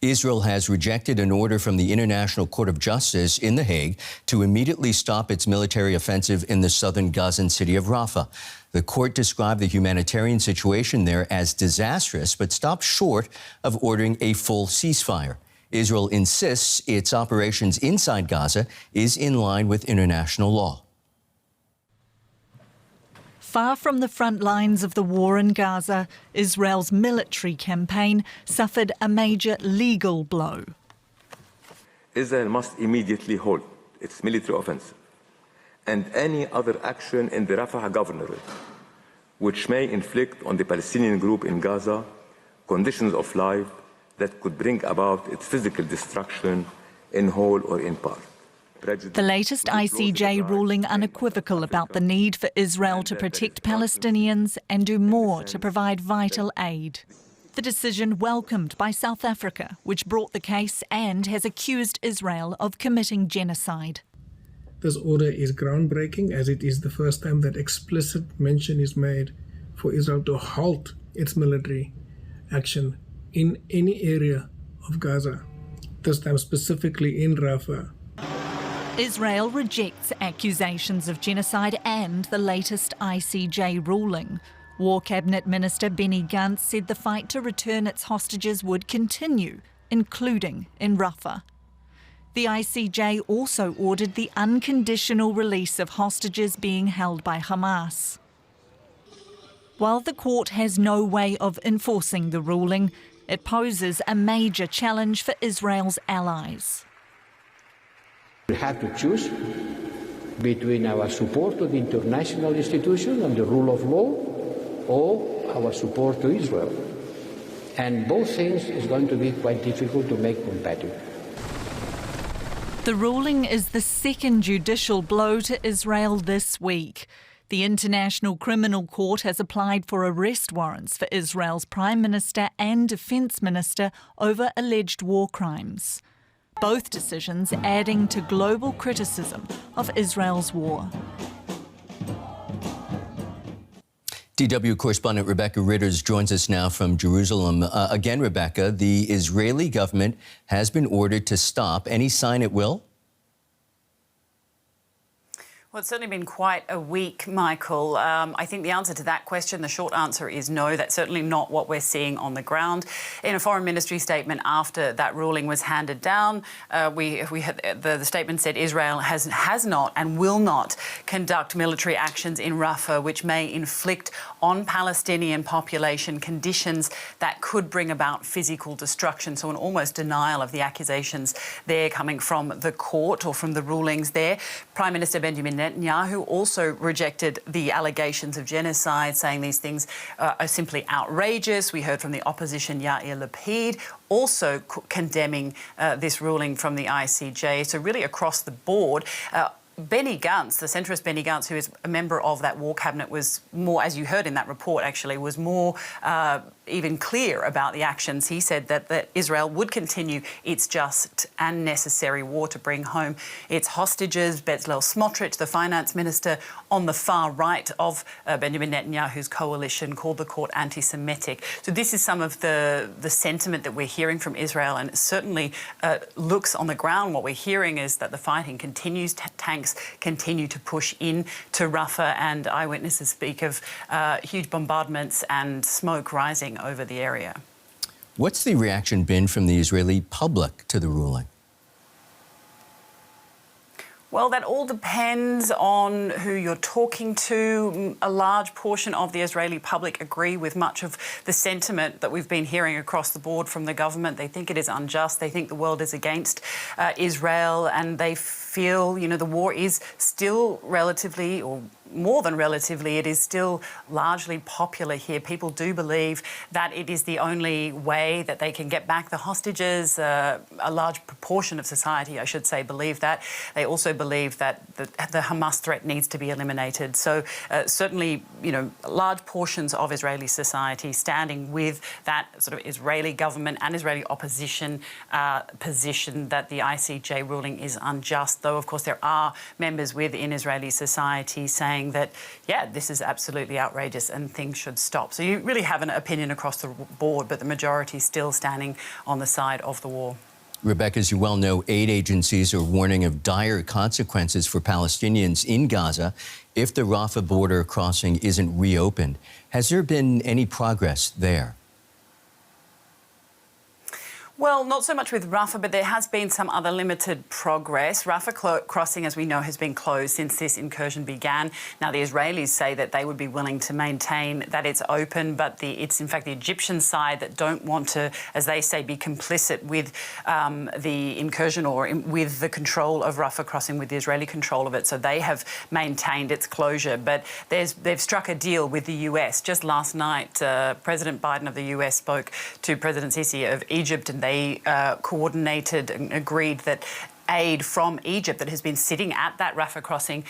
Israel has rejected an order from the International Court of Justice in The Hague to immediately stop its military offensive in the southern Gazan city of Rafah. The court described the humanitarian situation there as disastrous, but stopped short of ordering a full ceasefire. Israel insists its operations inside Gaza is in line with international law. Far from the front lines of the war in Gaza, Israel's military campaign suffered a major legal blow. Israel must immediately halt its military offensive and any other action in the Rafah governorate which may inflict on the Palestinian group in Gaza conditions of life that could bring about its physical destruction in whole or in part. The latest ICJ ruling unequivocal about the need for Israel to protect Palestinians and do more to provide vital aid. The decision welcomed by South Africa, which brought the case and has accused Israel of committing genocide. This order is groundbreaking, as it is the first time that explicit mention is made for Israel to halt its military action in any area of Gaza, this time specifically in Rafah. Israel rejects accusations of genocide and the latest ICJ ruling. War Cabinet Minister Benny Gantz said the fight to return its hostages would continue, including in Rafah. The ICJ also ordered the unconditional release of hostages being held by Hamas. While the court has no way of enforcing the ruling, it poses a major challenge for Israel's allies. We have to choose between our support to the international institution and the rule of law or our support to Israel. And both things is going to be quite difficult to make compatible. The ruling is the second judicial blow to Israel this week. The International Criminal Court has applied for arrest warrants for Israel's Prime Minister and Defence Minister over alleged war crimes. Both decisions adding to global criticism of Israel's war. DW correspondent Rebecca Ritters joins us now from Jerusalem. Again, Rebecca, the Israeli government has been ordered to stop. Any sign it will? Well, it's certainly been quite a week, Michael. I think the answer to that question, the short answer is no. That's certainly not what we're seeing on the ground. In a Foreign Ministry statement after that ruling was handed down, the statement said Israel has not and will not conduct military actions in Rafah which may inflict on Palestinian population conditions that could bring about physical destruction. So an almost denial of the accusations there coming from the court or from the rulings there. Prime Minister Benjamin Netanyahu also rejected the allegations of genocide, saying these things are simply outrageous. We heard from the opposition Yair Lapid also condemning this ruling from the ICJ. So really across the board, Benny Gantz, the centrist Benny Gantz, who is a member of that war cabinet, was more, as you heard in that report actually, was more even clear about the actions. He said that Israel would continue its just and necessary war to bring home its hostages. Bezalel Smotrich, the finance minister on the far right of Benjamin Netanyahu's coalition, called the court anti-Semitic. So this is some of the sentiment that we're hearing from Israel, and it certainly looks on the ground. What we're hearing is that the fighting continues, tanks continue to push in to Rafah, and eyewitnesses speak of huge bombardments and smoke rising over the area. What's the reaction been from the Israeli public to the ruling? Well, that all depends on who you're talking to. A large portion of the Israeli public agree with much of the sentiment that we've been hearing across the board from the government. They think it is unjust. They think the world is against Israel, and they feel, you know, the war is still relatively, or more than relatively, it is still largely popular here. People do believe that it is the only way that they can get back the hostages. A large proportion of society, I should say, believe that. They also believe that the Hamas threat needs to be eliminated. So certainly, you know, large portions of Israeli society standing with that sort of Israeli government and Israeli opposition position that the ICJ ruling is unjust, though, of course, there are members within Israeli society saying saying that, yeah, this is absolutely outrageous and things should stop. So you really have an opinion across the board, but the majority still standing on the side of the war. Rebecca, as you well know, aid agencies are warning of dire consequences for Palestinians in Gaza if the Rafah border crossing isn't reopened. Has there been any progress there? Well, not so much with Rafah, but there has been some other limited progress. Rafah crossing, as we know, has been closed since this incursion began. Now, the Israelis say that they would be willing to maintain that it's open, but it's in fact the Egyptian side that don't want to, as they say, be complicit with the incursion or with the control of Rafah crossing, with the Israeli control of it. So they have maintained its closure. But they've struck a deal with the US. Just last night, President Biden of the US spoke to President Sisi of Egypt, and they coordinated and agreed that aid from Egypt that has been sitting at that Rafah crossing,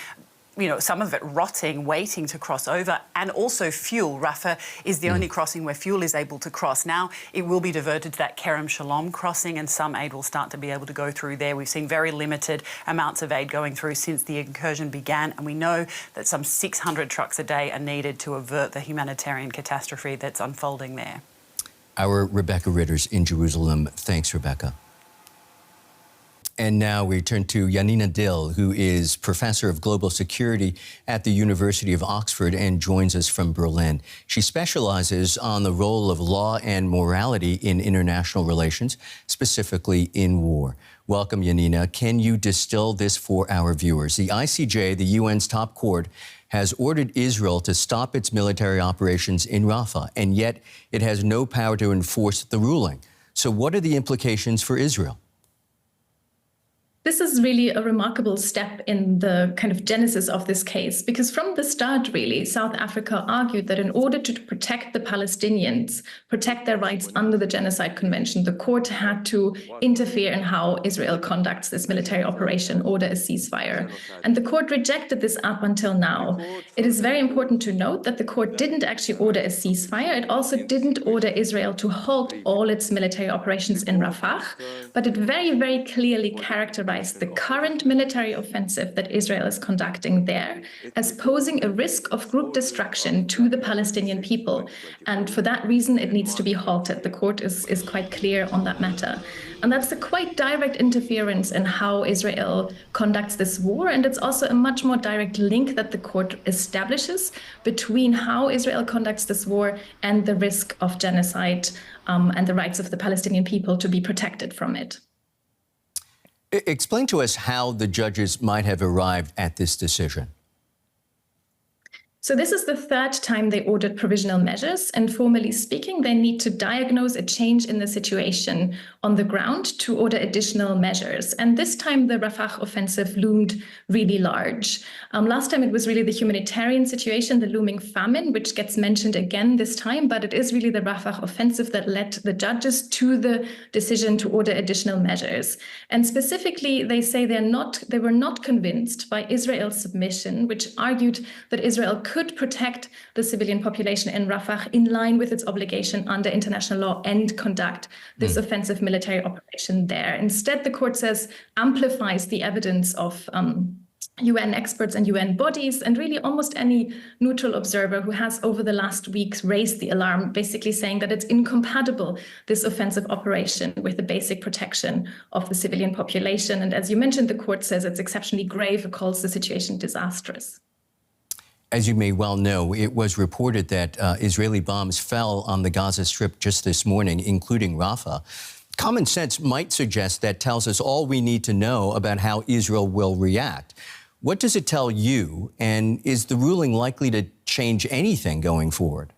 you know, some of it rotting, waiting to cross over, and also fuel. Rafah is the only crossing where fuel is able to cross. Now it will be diverted to that Kerem Shalom crossing, and some aid will start to be able to go through there. We've seen very limited amounts of aid going through since the incursion began, and we know that some 600 trucks a day are needed to avert the humanitarian catastrophe that's unfolding there. Our Rebecca Ritters in Jerusalem. Thanks, Rebecca. And now we turn to Janina Dill, who is Professor of Global Security at the University of Oxford and joins us from Berlin. She specializes on the role of law and morality in international relations, specifically in war. Welcome, Janina. Can you distill this for our viewers? The ICJ, the UN's top court, has ordered Israel to stop its military operations in Rafah, and yet it has no power to enforce the ruling. So what are the implications for Israel? This is really a remarkable step in the kind of genesis of this case, because from the start, really, South Africa argued that in order to protect the Palestinians, protect their rights under the Genocide Convention, the court had to interfere in how Israel conducts this military operation, order a ceasefire. And the court rejected this up until now. It is very important to note that the court didn't actually order a ceasefire. It also didn't order Israel to halt all its military operations in Rafah, but it very, very clearly characterized the current military offensive that Israel is conducting there as posing a risk of group destruction to the Palestinian people. And for that reason, it needs to be halted. The court is quite clear on that matter. And that's a quite direct interference in how Israel conducts this war. And it's also a much more direct link that the court establishes between how Israel conducts this war and the risk of genocide and the rights of the Palestinian people to be protected from it. Explain to us how the judges might have arrived at this decision. So this is the third time they ordered provisional measures, and formally speaking, they need to diagnose a change in the situation on the ground to order additional measures. And this time, the Rafah offensive loomed really large. Last time, it was really the humanitarian situation, the looming famine, which gets mentioned again this time, but it is really the Rafah offensive that led the judges to the decision to order additional measures. And specifically, they say they were not convinced by Israel's submission, which argued that Israel could protect the civilian population in Rafah in line with its obligation under international law and conduct this offensive military operation there. Instead, the court says amplifies the evidence of UN experts and UN bodies, and really almost any neutral observer who has over the last weeks raised the alarm, basically saying that it's incompatible, this offensive operation, with the basic protection of the civilian population. And as you mentioned, the court says it's exceptionally grave. It calls the situation disastrous. As you may well know, it was reported that Israeli bombs fell on the Gaza Strip just this morning, including Rafah. Common sense might suggest that tells us all we need to know about how Israel will react. What does it tell you, and is the ruling likely to change anything going forward?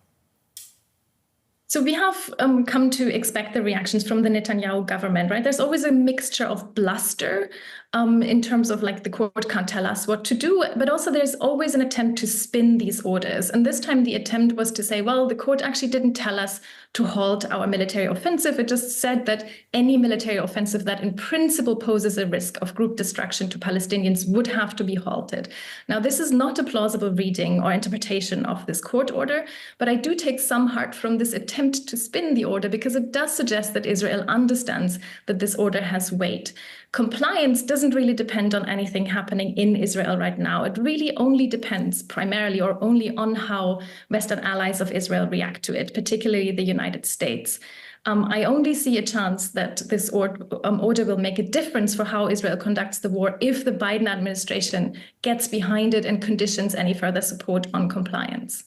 So we have come to expect the reactions from the Netanyahu government, right? There's always a mixture of bluster in terms of like the court can't tell us what to do, but also there's always an attempt to spin these orders. And this time the attempt was to say, well, the court actually didn't tell us to halt our military offensive. It just said that any military offensive that in principle poses a risk of group destruction to Palestinians would have to be halted. Now, this is not a plausible reading or interpretation of this court order, but I do take some heart from this attempt attempt to spin the order because it does suggest that Israel understands that this order has weight. Compliance doesn't really depend on anything happening in Israel right now. It really only depends primarily or only on how Western allies of Israel react to it, particularly the United States. I only see a chance that this order will make a difference for how Israel conducts the war if the Biden administration gets behind it and conditions any further support on compliance.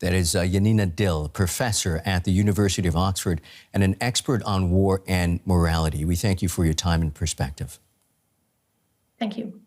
That is Janina Dill, professor at the University of Oxford and an expert on war and morality. We thank you for your time and perspective. Thank you.